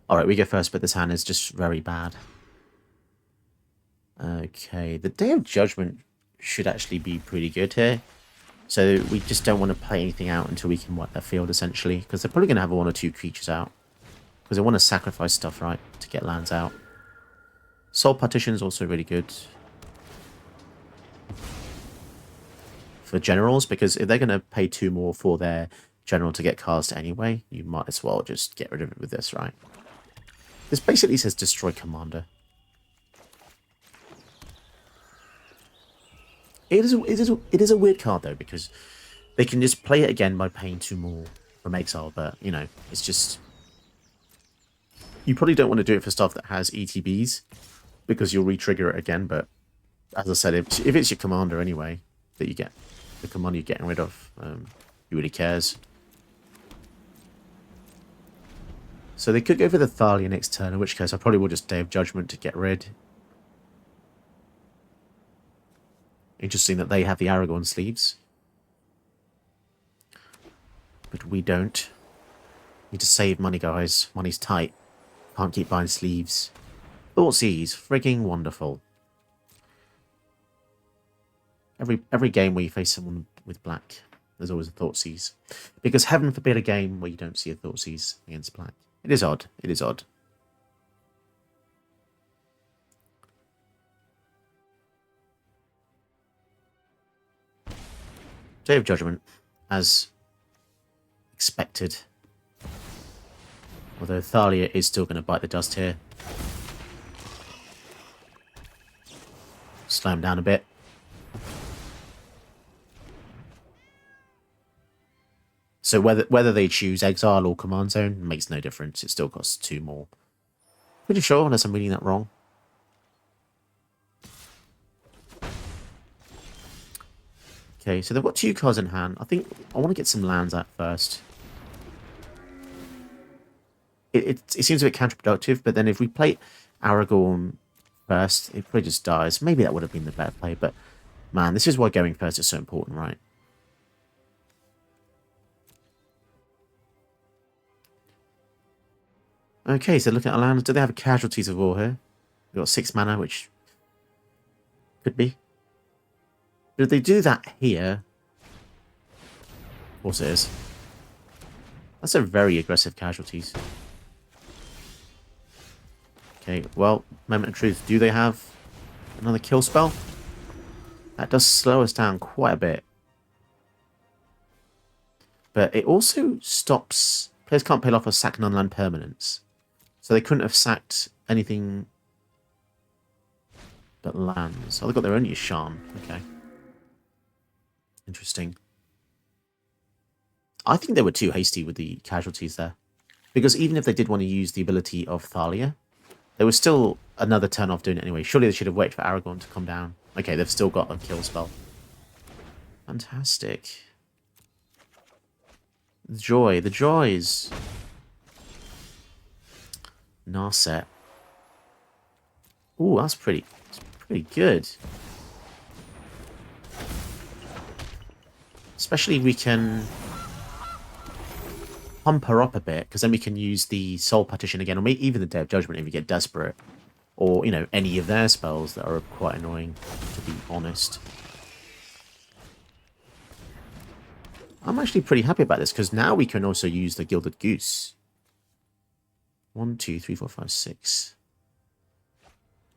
Alright, we go first, but this hand is just very bad. Okay, the Day of Judgment should actually be pretty good here. So we just don't want to play anything out until we can wipe their field, essentially. Because they're probably going to have one or two creatures out. Because they want to sacrifice stuff, right, to get lands out. Soul Partition is also really good for generals, because if they're going to pay 2 more for their general to get cast anyway, you might as well just get rid of it with this, right? This basically says destroy commander. It is a weird card, though, because they can just play it again by paying 2 more from exile, but, you know, it's just... You probably don't want to do it for stuff that has ETBs, because you'll re-trigger it again, but as I said, if it's your commander anyway, that you get, the commander you're getting rid of, who really cares? So they could go for the Thalia next turn, in which case I probably will just Day of Judgment to get rid. Interesting that they have the Aragorn sleeves. But we don't. Need to save money, guys. Money's tight. Can't keep buying sleeves. Thoughtseize, frigging wonderful. Every game where you face someone with black, there's always a Thoughtseize. Because heaven forbid a game where you don't see a Thoughtseize against black. It is odd. It is odd. Day of Judgment, as expected. Although Thalia is still going to bite the dust here. Slow him down a bit. So whether they choose Exile or Command Zone makes no difference. It still costs 2 more. Pretty sure, unless I'm reading that wrong. Okay, so they've got 2 cards in hand. I think I want to get some lands out first. It seems a bit counterproductive, but then if we play Aragorn first, it probably just dies. Maybe that would have been the better play, but man, this is why going first is so important, right? Okay, so looking at our lands, do they have Casualties of War here? We've got 6 mana, which could be. But if they do that here, of course it is. That's a very aggressive Casualties. Okay, well, Moment of Truth, do they have another kill spell? That does slow us down quite a bit. But it also stops... Players can't pay off or sack non-land permanents. So they couldn't have sacked anything but lands. Oh, they've got their own Yashan. Okay. Interesting. I think they were too hasty with the Casualties there. Because even if they did want to use the ability of Thalia, there was still another turn off doing it anyway. Surely they should have waited for Aragorn to come down. Okay, they've still got a kill spell. Fantastic. The joy. The joys. Narset. Ooh, that's pretty good. Especially if we can pump her up a bit, because then we can use the Soul Partition again, or maybe even the Day of Judgment if we get desperate. Or, you know, any of their spells that are quite annoying, to be honest. I'm actually pretty happy about this, because now we can also use the Gilded Goose. 1, 2, 3, 4, 5, 6.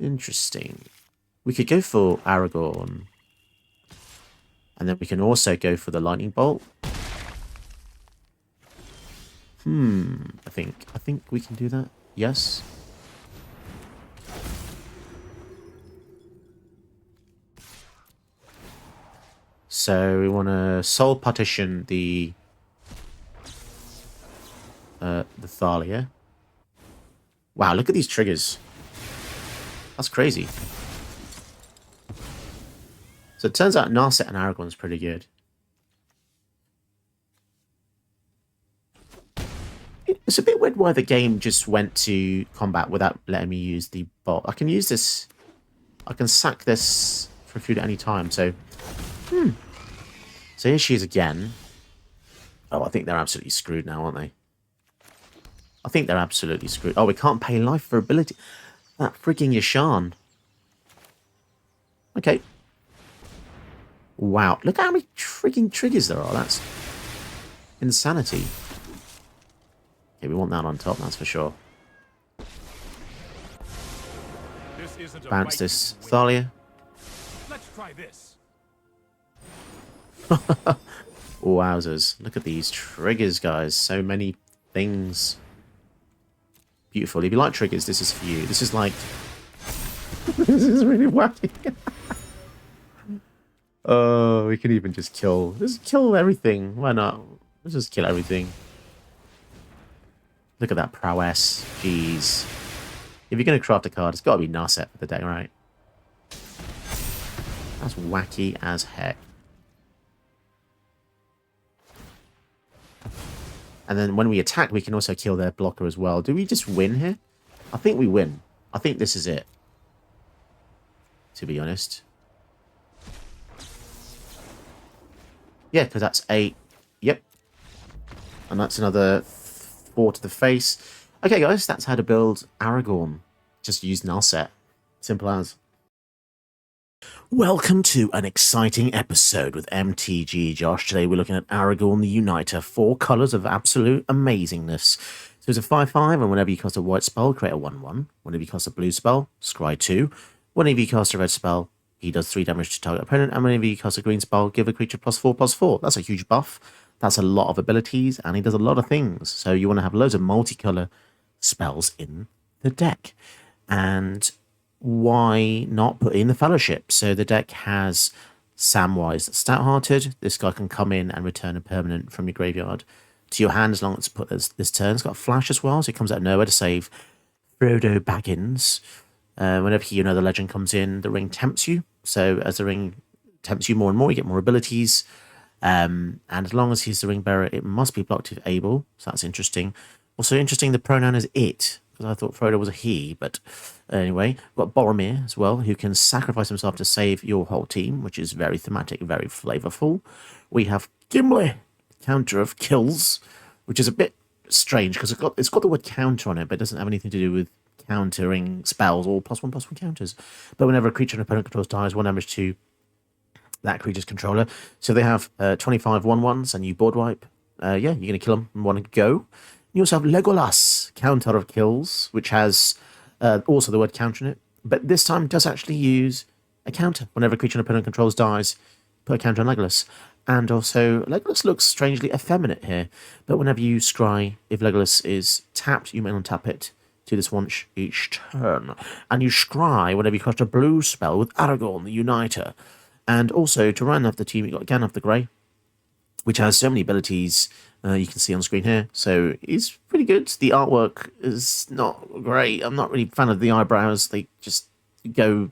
Interesting. We could go for Aragorn. And then we can also go for the Lightning Bolt. I think we can do that. Yes. So we want to Soul Partition the Thalia. Wow, look at these triggers. That's crazy. So it turns out Narset and Aragorn is pretty good. It's a bit weird why the game just went to combat without letting me use the bolt. I can use this. I can sack this for food at any time. So, So here she is again. Oh, I think they're absolutely screwed now, aren't they? I think they're absolutely screwed. Oh, we can't pay life for ability. That freaking Yashan. Okay. Wow. Look how many freaking triggers there are. That's insanity. Okay, we want that on top, that's for sure. Bounce this Thalia. Let's try this. Wowzers. Look at these triggers, guys. So many things. Beautiful. If you like triggers, this is for you. This is like... this is really wacky. Oh, we can even just kill... Just kill everything. Why not? Let's just kill everything. Look at that prowess. Jeez. If you're going to craft a card, it's got to be Narset for the deck, right? That's wacky as heck. And then when we attack, we can also kill their blocker as well. Do we just win here? I think we win. I think this is it. To be honest. Yeah, because that's 8. Yep. And that's another 4 to the face. Okay, guys, that's how to build Aragorn. Just use Narset. Simple as. Welcome to an exciting episode with MTG Josh. Today we're looking at Aragorn the Uniter. 4 colours of absolute amazingness. So it's a 5/5, and whenever you cast a white spell, create a 1/1. Whenever you cast a blue spell, scry 2. Whenever you cast a red spell, he does 3 damage to target opponent. And whenever you cast a green spell, give a creature +4/+4. That's a huge buff. That's a lot of abilities, and he does a lot of things. So you want to have loads of multicolour spells in the deck. And why not put in the Fellowship? So the deck has Samwise Stouthearted. This guy can come in and return a permanent from your graveyard to your hand as long as it's put this turn. It's got Flash as well, so it comes out of nowhere to save Frodo Baggins. Whenever he, another legend comes in, the ring tempts you. So as the ring tempts you more and more, you get more abilities. And as long as he's the ring bearer, it must be blocked if able. So that's interesting. Also interesting, the pronoun is it, because I thought Frodo was a he. But anyway, we've got Boromir as well, who can sacrifice himself to save your whole team, which is very thematic, very flavorful. We have Gimli, counter of kills, which is a bit strange because it's got the word counter on it, but it doesn't have anything to do with countering spells or +1/+1 counters. But whenever a creature an opponent controls dies, 1 damage to that creature's controller. So they have 25 1/1s, and you board wipe. Yeah, you're going to kill them in one go. You also have Legolas, counter of kills, which has also the word counter in it. But this time does actually use a counter. Whenever a creature an opponent controls dies, put a counter on Legolas. And also, Legolas looks strangely effeminate here. But whenever you scry, if Legolas is tapped, you may untap it to this once each turn. And you scry whenever you cast a blue spell with Aragorn, the Uniter. And also, to round off the team, you've got Gandalf the Grey, which has so many abilities you can see on screen here. So it's pretty good. The artwork is not great. I'm not really a fan of the eyebrows. They just go...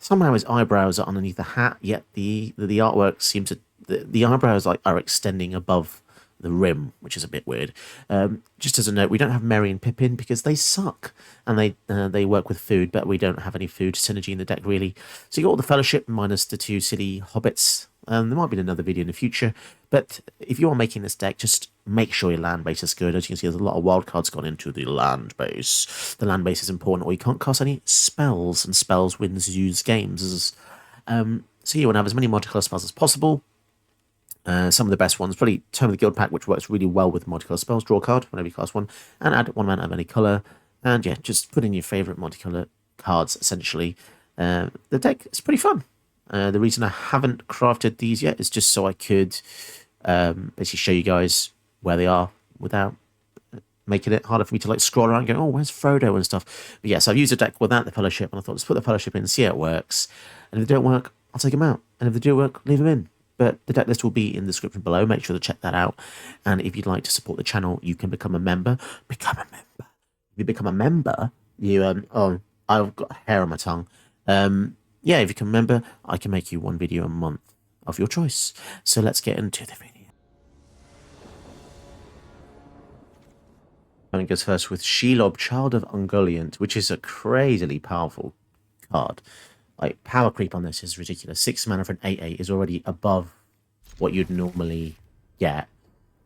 Somehow his eyebrows are underneath the hat, yet the artwork seems to... The eyebrows are extending above the rim, which is a bit weird. Just as a note, we don't have Merry and Pippin because they suck, and they work with food, but we don't have any food synergy in the deck really. So you got all the Fellowship minus the 2 silly hobbits. There might be another video in the future, but if you are making this deck, just make sure your land base is good. As you can see, there's a lot of wildcards gone into the land base. The land base is important, or you can't cast any spells, and spells wins use games. So you want to have as many multicolour spells as possible. Some of the best ones, probably Tome of the Guild pack, which works really well with multicolour spells. Draw a card whenever you cast one, and add 1 mana of any colour. And yeah, just put in your favourite multicolour cards, essentially. The deck is pretty fun. The reason I haven't crafted these yet is just so I could basically show you guys where they are without making it harder for me to like scroll around and go, oh, where's Frodo and stuff. But yes, I've used a deck without the Fellowship, and I thought, let's put the Fellowship in and see how it works. And if they don't work, I'll take them out. And if they do work, leave them in. But the deck list will be in the description below. Make sure to check that out. And if you'd like to support the channel, you can become a member. Become a member. If you become a member, you oh, I've got hair on my tongue. Yeah, if you become a member, I can make you 1 video a month of your choice. So let's get into the video. And it goes first with Shelob, Child of Ungoliant, which is a crazily powerful card. Like, power creep on this is ridiculous. 6 mana for an 8/8 is already above what you'd normally get.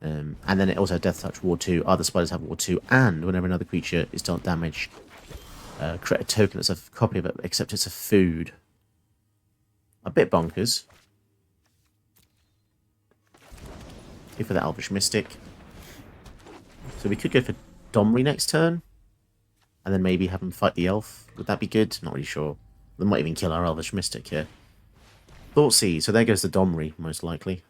And then it also has Death Touch Ward 2. Other spiders have Ward 2. And whenever another creature is dealt damage, create a token that's a copy of it, except it's a food. A bit bonkers. Go for the Elvish Mystic. So we could go for Domri next turn. And then maybe have him fight the elf. Would that be good? Not really sure. They might even kill our Elvish Mystic here. Thoughtseize. So there goes the Domri, most likely.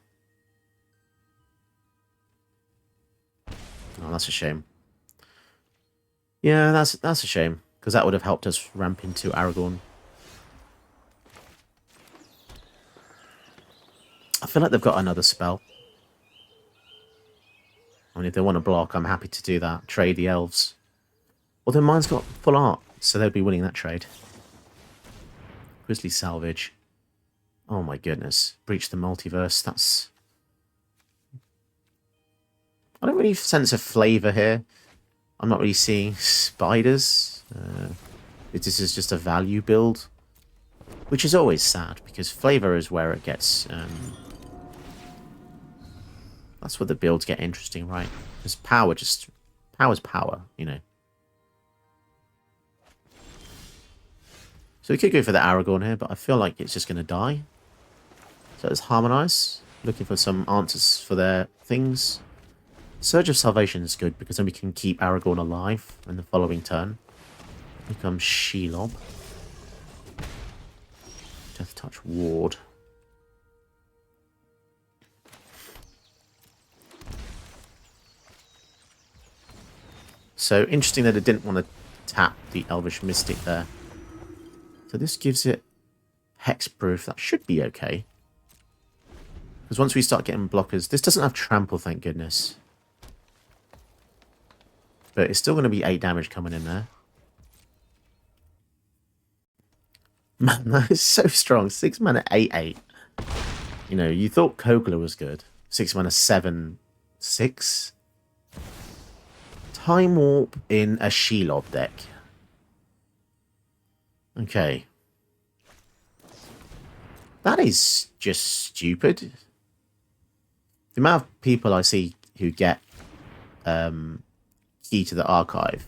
Oh, that's a shame. Yeah, that's a shame. Because that would have helped us ramp into Aragorn. I feel like they've got another spell. I mean, if they want to block, I'm happy to do that. Trade the elves. Although mine's got full art, so they'd be winning that trade. Grizzly Salvage. Oh my goodness. Breach the Multiverse. That's... I don't really sense a flavour here. I'm not really seeing spiders. This is just a value build. Which is always sad, because flavour is where it gets... that's where the builds get interesting, right? Because power just... Power's power, you know. So we could go for the Aragorn here, but I feel like it's just going to die. So let's Harmonise. Looking for some answers for their things. Surge of Salvation is good, because then we can keep Aragorn alive in the following turn. Becomes Shelob. Death Touch Ward. So interesting that it didn't want to tap the Elvish Mystic there. So this gives it hexproof. That should be okay. Because once we start getting blockers... This doesn't have trample, thank goodness. But it's still going to be 8 damage coming in there. Man, that is so strong. 6 mana, 8/8. You know, you thought Kogla was good. 6 mana, 7/6. Time Warp in a Shelob deck. Okay. That is just stupid. The amount of people I see who get Key to the Archive,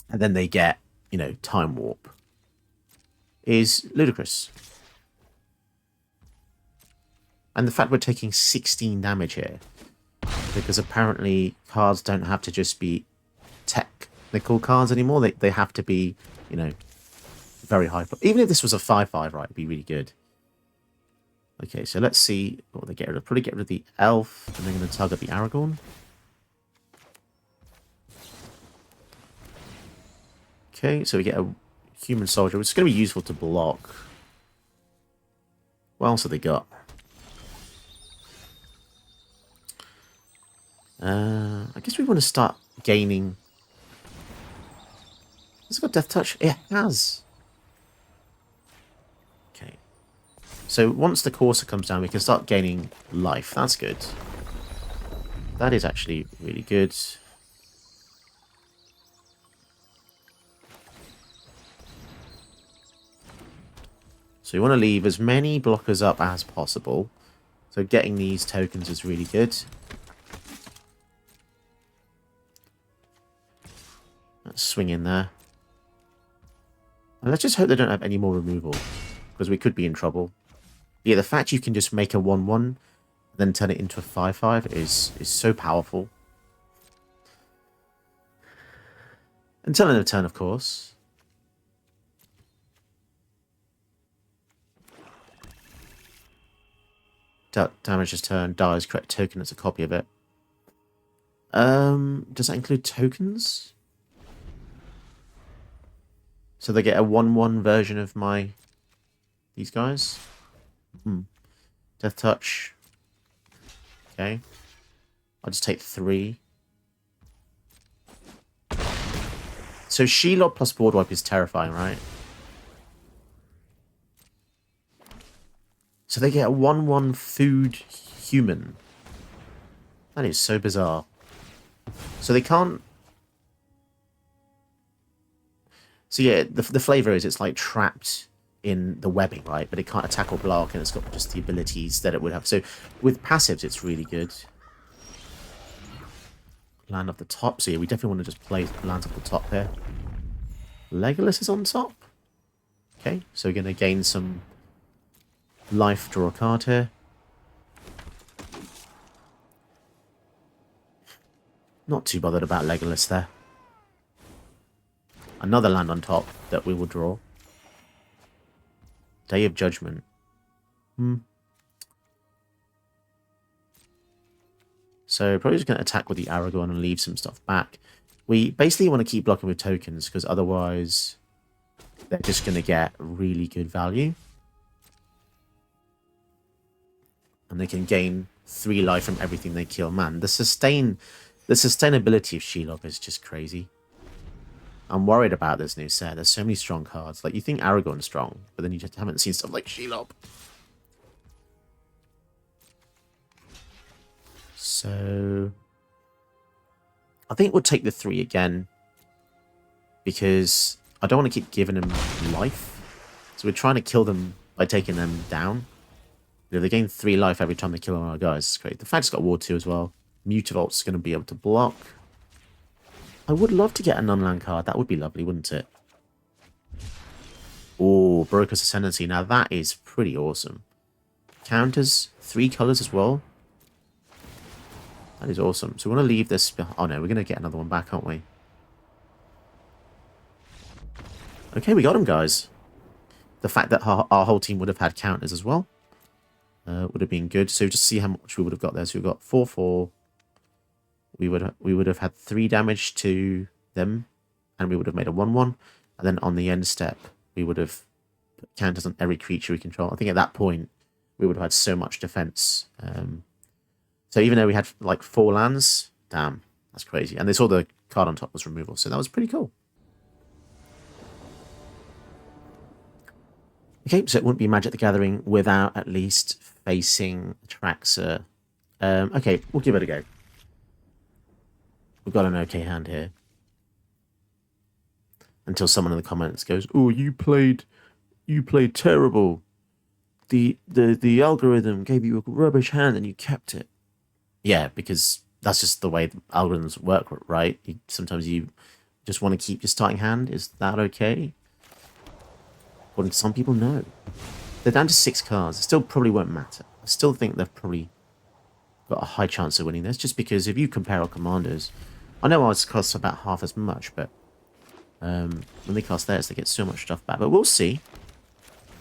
and then they get, you know, Time Warp, is ludicrous. And the fact we're taking 16 damage here, because apparently cards don't have to just be technical cards anymore. They have to be, you know, very high. Even if this was a 5/5, right, it'd be really good. Okay, so let's see what they get rid of. Probably get rid of the elf, and they're going to target the Aragorn. Okay, so we get a human soldier, which is going to be useful to block. What else have they got? I guess we want to start gaining... Has it got Death Touch? It has. Okay. So once the Courser comes down, we can start gaining life. That's good. That is actually really good. So you want to leave as many blockers up as possible. So getting these tokens is really good. Let's swing in there. And let's just hope they don't have any more removal, because we could be in trouble. Yeah, the fact you can just make a 1/1, then turn it into a 5/5 is so powerful. Until end of turn, of course. Damage this turn, dies, correct token as a copy of it. Does that include tokens? So they get a 1/1 version of these guys. Death Touch. Okay. I'll just take 3. So Shelob plus Board Wipe is terrifying, right? So they get a 1/1 food human. That is so bizarre. So they can't... So yeah, the flavour is it's like trapped in the webbing, right? But it can't attack or block, and it's got just the abilities that it would have. So with passives, it's really good. Land off the top. So yeah, we definitely want to just play lands off the top here. Legolas is on top. Okay, so we're going to gain some life, draw a card here. Not too bothered about Legolas there. Another land on top that we will draw. Day of Judgment. So probably just going to attack with the Aragorn and leave some stuff back. We basically want to keep blocking with tokens because otherwise they're just going to get really good value. And they can gain 3 life from everything they kill. Man, the sustainability of Shelob is just crazy. I'm worried about this new set. There's so many strong cards. Like, you think Aragorn's strong, but then you just haven't seen stuff like Shelob. So I think we'll take the 3 again because I don't want to keep giving them life. So we're trying to kill them by taking them down. If they gain 3 life every time they kill one of our guys, it's great. The fact it's got War 2 as well. Mutavolt's going to be able to block. I would love to get a non-land card. That would be lovely, wouldn't it? Oh, Broker's Ascendancy. Now that is pretty awesome. Counters 3 colors as well. That is awesome. So we want to leave this... Oh no, we're going to get another one back, aren't we? Okay, we got him, guys. The fact that our whole team would have had counters as well would have been good. So just see how much we would have got there. So we've got 4/4. We would have had 3 damage to them, and we would have made a 1/1. And then on the end step, we would have put counters on every creature we control. I think at that point, we would have had so much defense. So even though we had like 4 lands, damn, that's crazy. And they saw the card on top was removal, so that was pretty cool. Okay, so it wouldn't be Magic the Gathering without at least facing Atraxa. Okay, we'll give it a go. We've got an okay hand here. Until someone in the comments goes, "Oh, you played terrible. The algorithm gave you a rubbish hand and you kept it." Yeah, because that's just the way the algorithms work, right? Sometimes you just want to keep your starting hand. Is that okay? According to some people, no. They're down to 6 cards. It still probably won't matter. I still think they've probably got a high chance of winning this, just because if you compare our commanders, I know ours costs about half as much, but when they cast theirs, they get so much stuff back. But we'll see.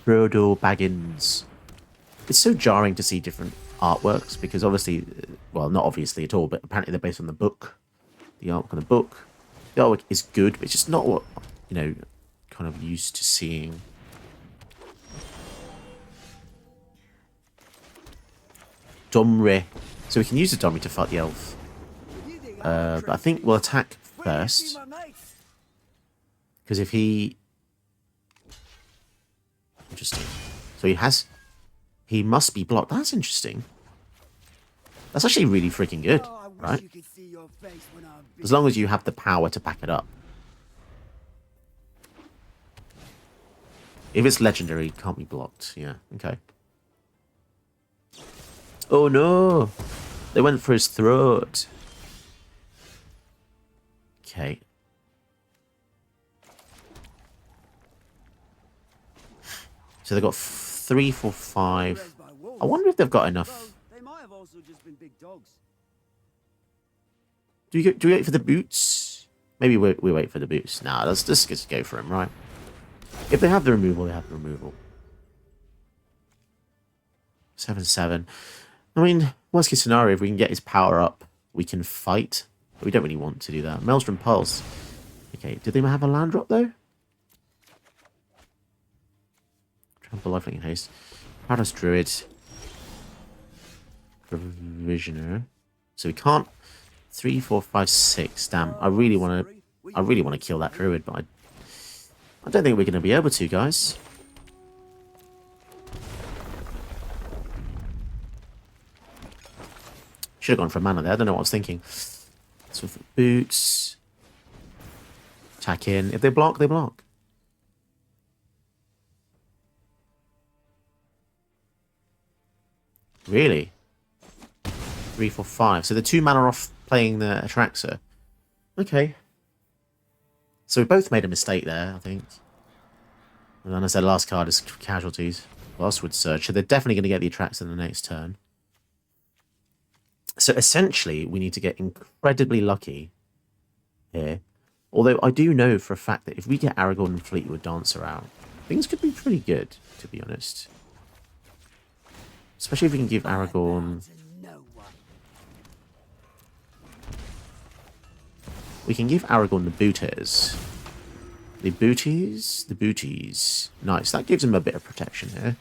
Frodo Baggins. It's so jarring to see different artworks, because obviously, well, not obviously at all, but apparently they're based on the book. The artwork on the book. The artwork is good, but it's just not what, kind of used to seeing. Domre. So we can use the Domre to fight the elf. But I think we'll attack first. Because if he... Interesting. So he must be blocked. That's interesting. That's actually really freaking good, right? As long as you have the power to back it up. If it's legendary, it can't be blocked. Yeah, okay. Oh no! They went for his throat. Okay. So they've got 3, 4, 5. I wonder if they've got enough. They might have also just been big dogs. Do we wait for the boots? Maybe we wait for the boots. Nah, let's just go for him, right? If they have the removal, they have the removal. 7/7. I mean, worst case scenario, if we can get his power up, we can fight. But we don't really want to do that. Maelstrom Pulse. Okay, did they have a land drop, though? Trample, Lifelink, and Haste. Parados Druid. Provisioner. So we can't... 3, 4, 5, 6. Damn, I really want to kill that Druid, but I don't think we're going to be able to, guys. Should have gone for mana there. I don't know what I was thinking. So with the boots. Attack in. If they block, they block. Really? 3, 4, 5. So the 2 mana off playing the Atraxa. Okay. So we both made a mistake there, I think. And then as their last card is casualties. Lastwood Surge. So they're definitely going to get the Atraxa in the next turn. So essentially, we need to get incredibly lucky here. Although I do know for a fact that if we get Aragorn and Fleetwood Dancer out, things could be pretty good, to be honest. Especially if we can give Aragorn... We can give Aragorn the booties. The booties? The booties. Nice, that gives him a bit of protection here.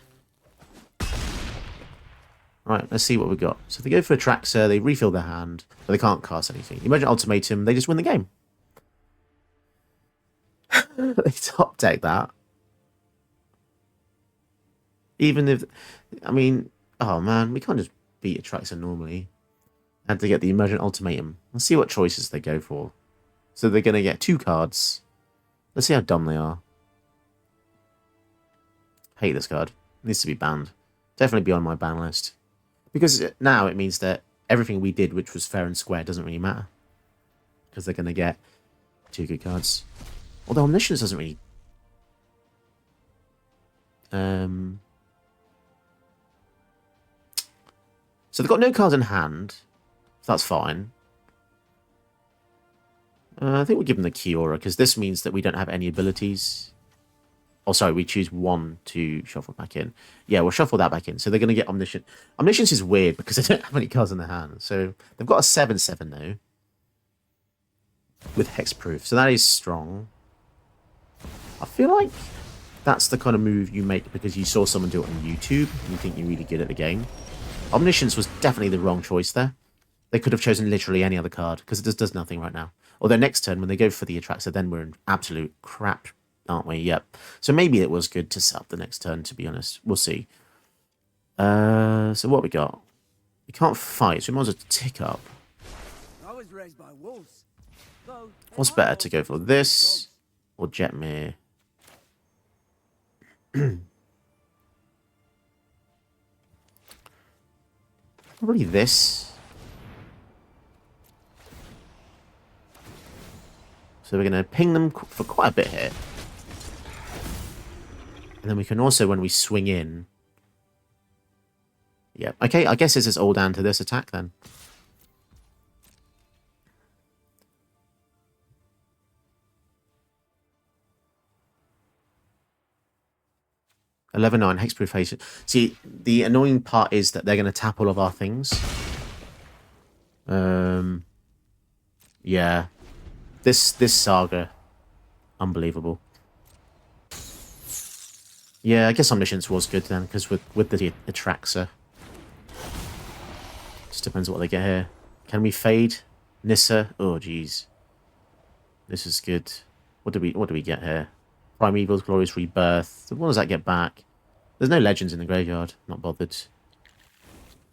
Right, let's see what we got. So they go for Atraxa, they refill their hand, but they can't cast anything. Emergent Ultimatum, they just win the game. They top deck that. Even if... I mean... Oh man, we can't just beat Atraxa normally. Had to get the Emergent Ultimatum. Let's see what choices they go for. So they're going to get 2 cards. Let's see how dumb they are. Hate this card. Needs to be banned. Definitely be on my ban list. Because now it means that everything we did, which was fair and square, doesn't really matter. Because they're going to get 2 good cards. Although Omniscience doesn't really... So they've got no cards in hand. So that's fine. I think we'll give them the Kiora, because this means that we don't have any abilities. Oh, sorry, we choose 1 to shuffle back in. Yeah, we'll shuffle that back in. So they're going to get Omniscient. Omniscience is weird, because they don't have any cards in their hand. So they've got a 7/7 now. With Hexproof. So that is strong. I feel like that's the kind of move you make because you saw someone do it on YouTube and you think you're really good at the game. Omniscience was definitely the wrong choice there. They could have chosen literally any other card, because it just does nothing right now. Although next turn, when they go for the Atraxa, then we're in absolute crap, aren't we? Yep. So maybe it was good to set up the next turn, to be honest. We'll see. So what we got? We can't fight, so we might as well tick up. I was raised by wolves. What's better, to go for this or Jetmir? Probably this. So we're going to ping them for quite a bit here. And then we can also, when we swing in... Yeah, okay, I guess this is all down to this attack then. (11/9) Hexproof Haste. See, the annoying part is that they're going to tap all of our things. Yeah. This saga, unbelievable. Yeah, I guess Omniscience was good then, because with the Atraxa. Just depends what they get here. Can we fade Nissa? Oh, jeez. This is good. What do we get here? Primeval's Glorious Rebirth. What does that get back? There's no legends in the graveyard. Not bothered.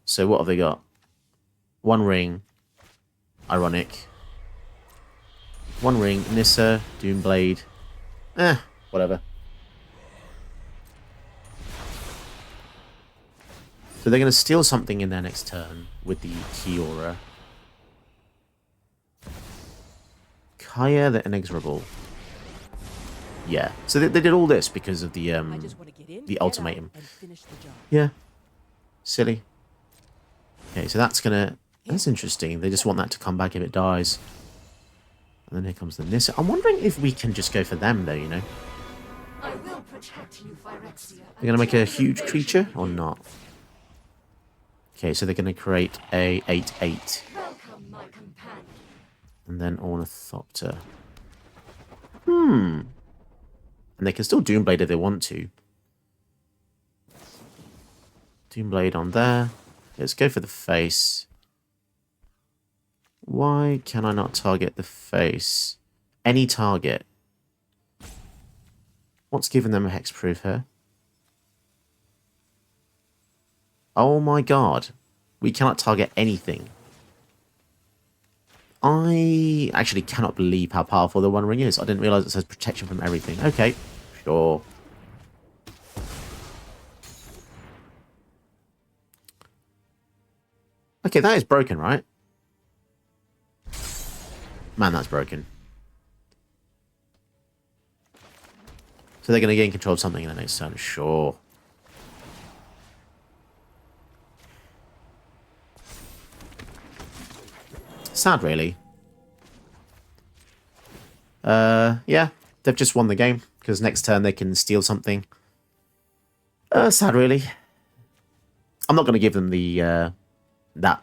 So what have they got? 1 ring. Ironic. 1 ring. Nissa. Doomblade. Whatever. So they're going to steal something in their next turn with the Kiora. Kaya the Inexorable. Yeah. So they did all this because of the ultimatum. Yeah. Silly. Okay, so that's gonna... That's interesting. They just want that to come back if it dies. And then here comes the Nissa. I'm wondering if we can just go for them, though, you know? I will protect you, Phyrexia. They're going to make a huge creature or not? Okay, so they're going to create a 8/8. Welcome, my companion. And then Ornithopter. And they can still Doomblade if they want to. Doomblade on there. Let's go for the face. Why can I not target the face? Any target. What's giving them a hexproof here? Oh my god. We cannot target anything. I actually cannot believe how powerful the One Ring is. I didn't realise it says protection from everything. Okay, sure. Okay, that is broken, right? Man, that's broken. So they're going to gain control of something in the next turn, sure. Sad, really. Yeah, they've just won the game, because next turn they can steal something. Sad, really. I'm not going to give them the, that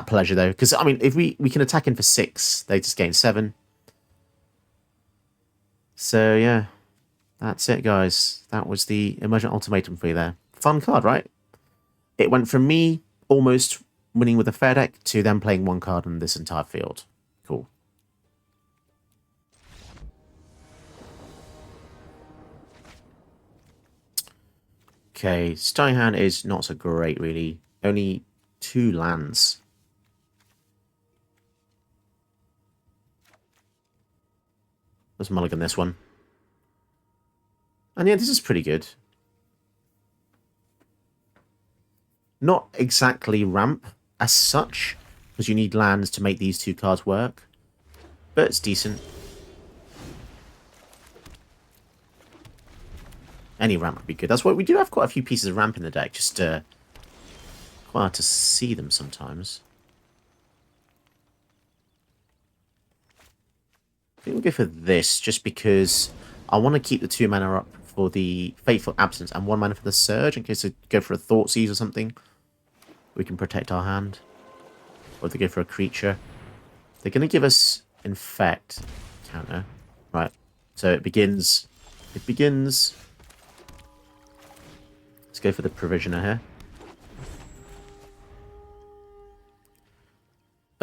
pleasure, though, because, I mean, if we can attack in for 6, they just gain 7. So, yeah, that's it, guys. That was the Emergent Ultimatum for you there. Fun card, right? It went from me almost winning with a fair deck to them playing 1 card on this entire field. Cool. Okay, starting hand is not so great, really. Only 2 lands. Let's mulligan this one. And yeah, this is pretty good. Not exactly ramp as such, because you need lands to make these 2 cards work. But it's decent. Any ramp would be good. That's why we do have quite a few pieces of ramp in the deck, just quite hard to see them sometimes. I think we'll go for this, just because I want to keep the 2 mana up for the Fateful Absence and 1 mana for the Surge, in case they go for a Thoughtseize or something. We can protect our hand. Or if they go for a creature. They're going to give us Infect counter. Right, so it begins. It begins. Let's go for the Provisioner here.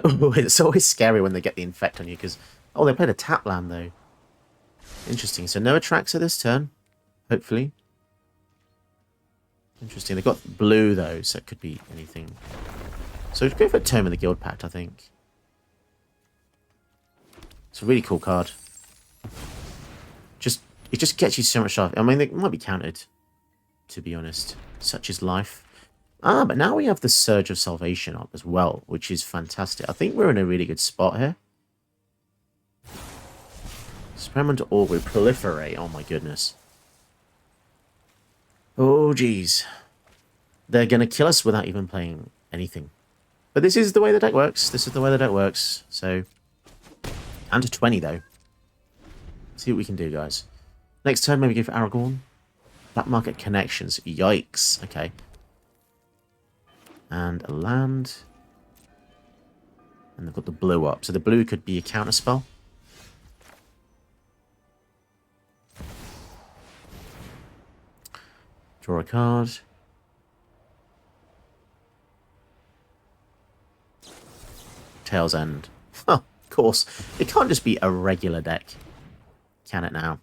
Oh, it's always scary when they get the Infect on you, because... Oh, they played a tap land, though. Interesting. So no Atraxa this turn, hopefully. Interesting. They've got blue, though, so it could be anything. So we'd go for Tome of the Guild Pact, I think. It's a really cool card. It just gets you so much stuff. I mean, it might be countered, to be honest. Such is life. Ah, but now we have the Surge of Salvation up as well, which is fantastic. I think we're in a really good spot here. Experiment or we proliferate. Oh my goodness. Oh geez. They're going to kill us without even playing anything. But this is the way the deck works. This is the way the deck works. So, and to 20 though. See what we can do, guys. Next turn, maybe go for Aragorn. Black Market Connections. Yikes. Okay. And a land. And they've got the blue up. So the blue could be a counter spell. Draw a card. Tail's End. Of course. It can't just be a regular deck. Can it now?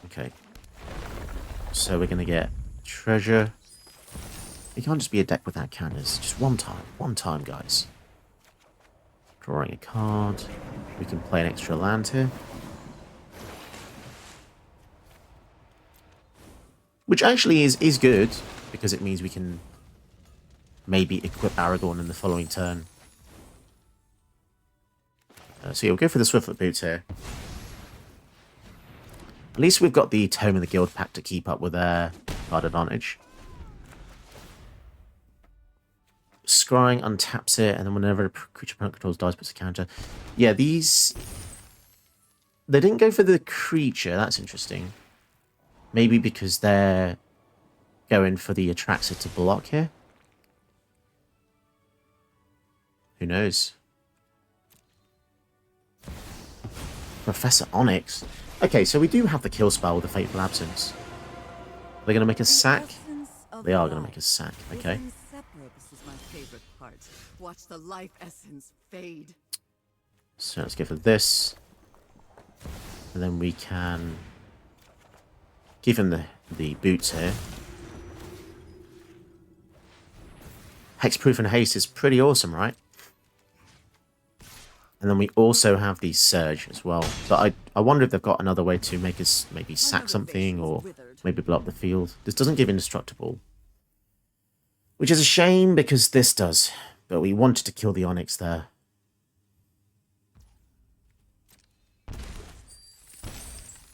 Okay. So we're going to get treasure. It can't just be a deck without counters. Just one time. One time, guys. Drawing a card. We can play an extra land here. Which actually is good, because it means we can maybe equip Aragorn in the following turn. So yeah, we'll go for the Swiftfoot Boots here. At least we've got the Tome of the Guild Pact to keep up with their card advantage. Scrying untaps it, and then whenever a creature opponent controls dies, puts a counter. Yeah, these... They didn't go for the creature, that's interesting. Maybe because they're going for the Atraxa to block here. Who knows? Professor Onyx. Okay, so we do have the kill spell with the Fateful Absence. Are they going to make us sack? They are going to make us sack. Okay. This is my favorite part. Watch the life essence fade. So let's go for this. And then we can give him the boots here. Hexproof and haste is pretty awesome, right? And then we also have the Surge as well. But I wonder if they've got another way to make us maybe sack something or maybe blow up the field. This doesn't give Indestructible. Which is a shame because this does. But we wanted to kill the Onyx there.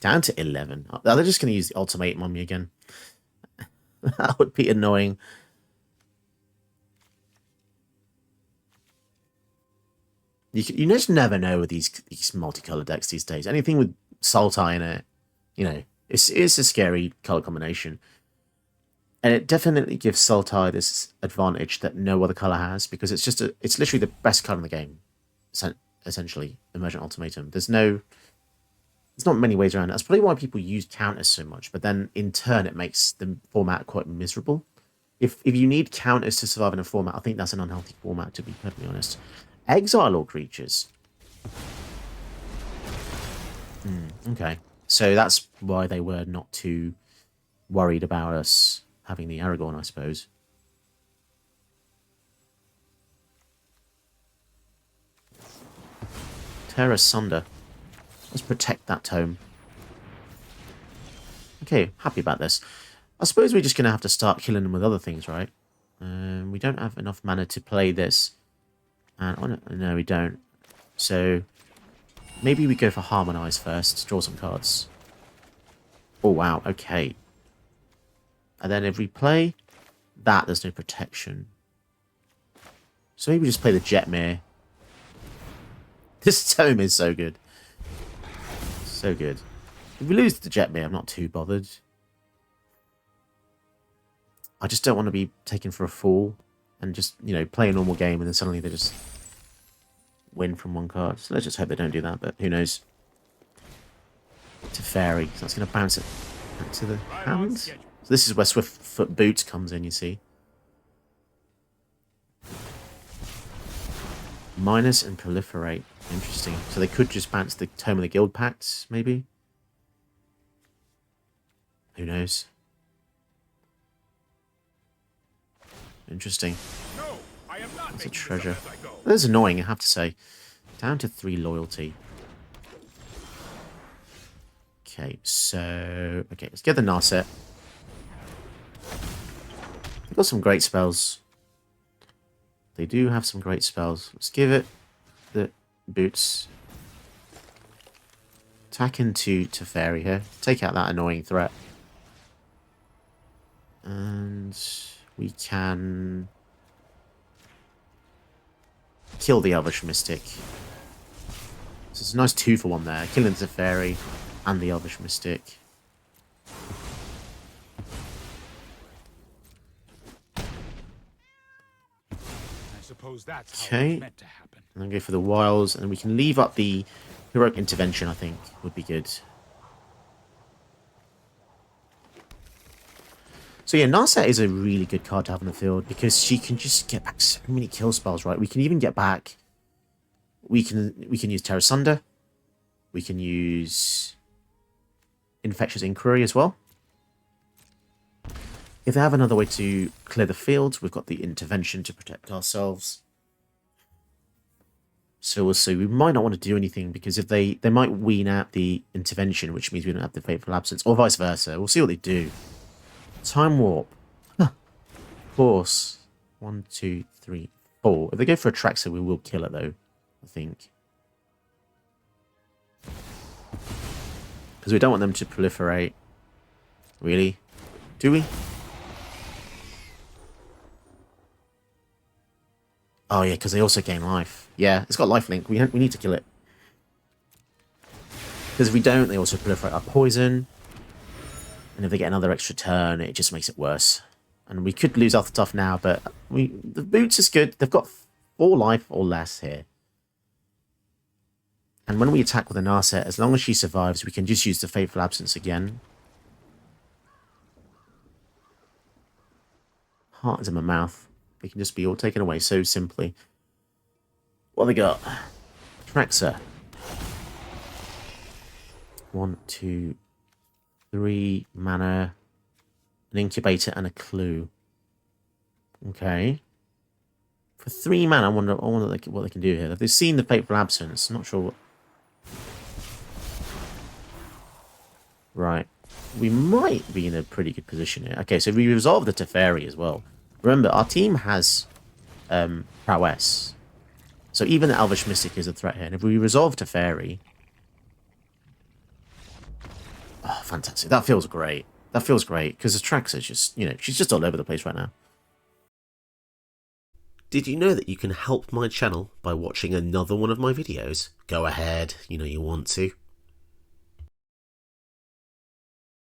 Down to 11. Oh, they're just going to use the ultimatum on me again. That would be annoying. You just never know with these multicolored decks these days. Anything with Sultai in it, you know, it's a scary color combination. And it definitely gives Sultai this advantage that no other color has, because it's literally the best card in the game, essentially, Emergent Ultimatum. There's not many ways around it. That's probably why people use counters so much, but then in turn it makes the format quite miserable. If you need counters to survive in a format, I think that's an unhealthy format, to be perfectly honest. Exile all creatures. Okay. So that's why they were not too worried about us having the Aragorn, I suppose. Tear asunder. Let's protect that tome. Okay, happy about this. I suppose we're just going to have to start killing them with other things, right? We don't have enough mana to play this. And no, we don't. So maybe we go for Harmonize first. Draw some cards. Oh, wow. Okay. And then if we play that, there's no protection. So maybe we just play the Jetmir. This tome is so good. So good. If we lose the Jetmir, I'm not too bothered. I just don't want to be taken for a fool and just, you know, play a normal game and then suddenly they just win from one card. So let's just hope they don't do that, but who knows. To Fairy. So that's going to bounce it back to the hand. So this is where Swiftfoot Boots comes in, you see. Minus and Proliferate. Interesting. So they could just bounce the Tome of the Guild Pact, maybe? Who knows? Interesting. No, I am not. That's a treasure. That's annoying, I have to say. Down to 3 loyalty. Okay, so... Okay, let's get the Narset. They've got some great spells. They do have some great spells. Let's give it the boots. Attack into Teferi here. Take out that annoying threat. And we can kill the Elvish Mystic. So it's a nice 2-for-1 there. Killing the Teferi and the Elvish Mystic. I suppose that's Okay. how it's meant to happen. And then go for the Wiles, and we can leave up the Heroic Intervention, I think, would be good. So yeah, Narset is a really good card to have in the field because she can just get back so many kill spells, right? We can even get back... We can use Terra Sunder. We can use Infectious Inquiry as well. If they have another way to clear the field, we've got the Intervention to protect ourselves. So we'll see. We might not want to do anything because if they might wean out the Intervention, which means we don't have the Fateful Absence, or vice versa. We'll see what they do. Time Warp. Huh. Of course. 1, 2, 3, 4. If they go for Atraxa, we will kill it though, I think. Because we don't want them to proliferate. Really? Do we? Oh yeah, because they also gain life. Yeah, it's got lifelink. We need to kill it. Because if we don't, they also proliferate our poison. And if they get another extra turn, it just makes it worse. And we could lose off the tough now, but the boots is good. They've got 4 life or less here. And when we attack with an Narset, as long as she survives, we can just use the Fateful Absence again. Heart is in my mouth. They can just be all taken away so simply. What have they got? Atraxa. 1, 2, 3 mana. An Incubator and a Clue. Okay. For 3 mana, I wonder what they can do here. They've seen the Fateful Absence. I'm not sure what... Right. We might be in a pretty good position here. Okay, so we resolve the Teferi as well. Remember, our team has prowess. So even the Elvish Mystic is a threat here. And if we resolve Teferi... Oh, fantastic. That feels great. That feels great. Because Atraxa is just, she's just all over the place right now. Did you know that you can help my channel by watching another one of my videos? Go ahead, you know you want to.